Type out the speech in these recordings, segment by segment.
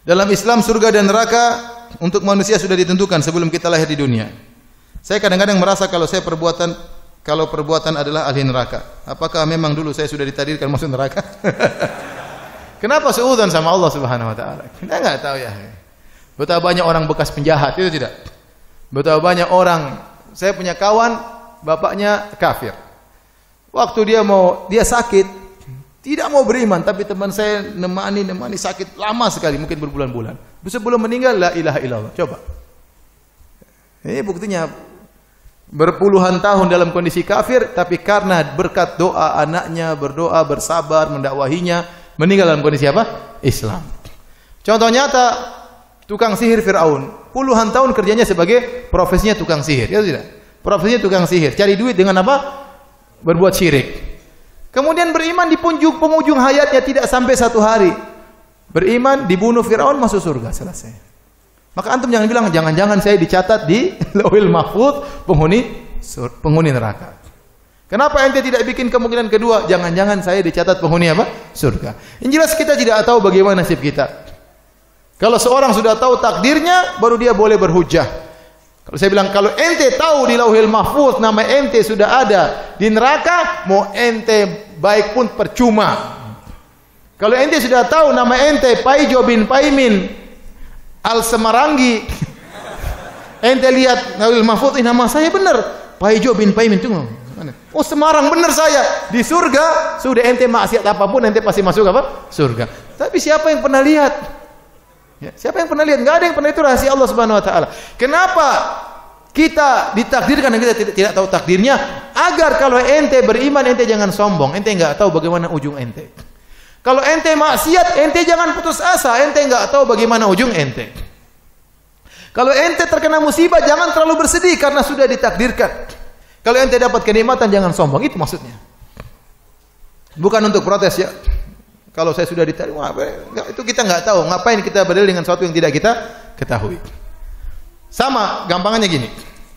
Dalam Islam surga dan neraka untuk manusia sudah ditentukan sebelum kita lahir di dunia. Saya kadang-kadang merasa kalau perbuatan adalah ahli neraka. Apakah memang dulu saya sudah ditakdirkan masuk neraka? Kenapa suudzon sama Allah Subhanahu wa taala? Kita enggak tahu ya. Betapa banyak orang bekas penjahat, itu tidak. Betapa banyak orang, saya punya kawan bapaknya kafir. Waktu dia sakit, tidak mau beriman, tapi teman saya nemani sakit lama sekali, mungkin berbulan-bulan. Sebelum meninggal la ilaha illallah. Coba. Ini buktinya berpuluhan tahun dalam kondisi kafir, tapi karena berkat doa anaknya, berdoa, bersabar, mendakwahinya, meninggal dalam kondisi apa? Islam. Contoh nyata, tukang sihir Fir'aun. Puluhan tahun kerjanya sebagai profesinya tukang sihir. Ya tidak? Profesinya tukang sihir. Cari duit dengan apa? Berbuat syirik. Kemudian beriman di penghujung hayatnya, tidak sampai 1 hari. Beriman, dibunuh Fir'aun, masuk surga. Selesai. Maka antum jangan bilang, jangan-jangan saya dicatat di Lauhil Mahfuz penghuni neraka. Kenapa ente tidak bikin kemungkinan kedua? Jangan-jangan saya dicatat penghuni apa? Surga. Yang jelas kita tidak tahu bagaimana nasib kita. Kalau seorang sudah tahu takdirnya, baru dia boleh berhujjah. Kalau saya bilang, kalau ente tahu di Lauhil Mahfuz nama ente sudah ada di neraka, mau ente baik pun percuma. Kalau ente sudah tahu nama ente Paijo bin Paimin Al-Semaranggi, ente lihat Lauhil Mahfuz, nama saya benar, Paijo bin Paimin. Tunggu. Oh, Semarang benar saya. Di surga sudah ente maksiat apapun ente pasti masuk apa? Surga. Tapi siapa yang pernah lihat? Ya, siapa yang pernah lihat? Enggak ada yang pernah, itu rahasia Allah Subhanahu wa taala. Kenapa kita ditakdirkan dan kita tidak tahu takdirnya? Agar kalau ente beriman, ente jangan sombong. Ente enggak tahu bagaimana ujung ente. Kalau ente maksiat, ente jangan putus asa. Ente enggak tahu bagaimana ujung ente. Kalau ente terkena musibah, jangan terlalu bersedih karena sudah ditakdirkan. Kalau ente dapat kenikmatan, jangan sombong. Itu maksudnya. Bukan untuk protes ya. Kalau saya sudah diterima, itu kita nggak tahu. Ngapain kita berdalil dengan sesuatu yang tidak kita ketahui? Sama, gampangannya gini.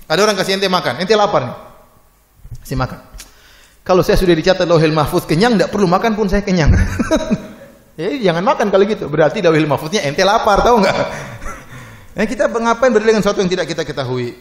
Ada orang kasih ente makan, ente lapar nih, kasih makan. Kalau saya sudah dicatat Lauhil Mahfuz kenyang, tidak perlu makan pun saya kenyang. Ya, jangan makan kalau gitu. Berarti Lauhil Mahfuznya ente lapar, tahu nggak? Kita ngapain berdalil dengan sesuatu yang tidak kita ketahui?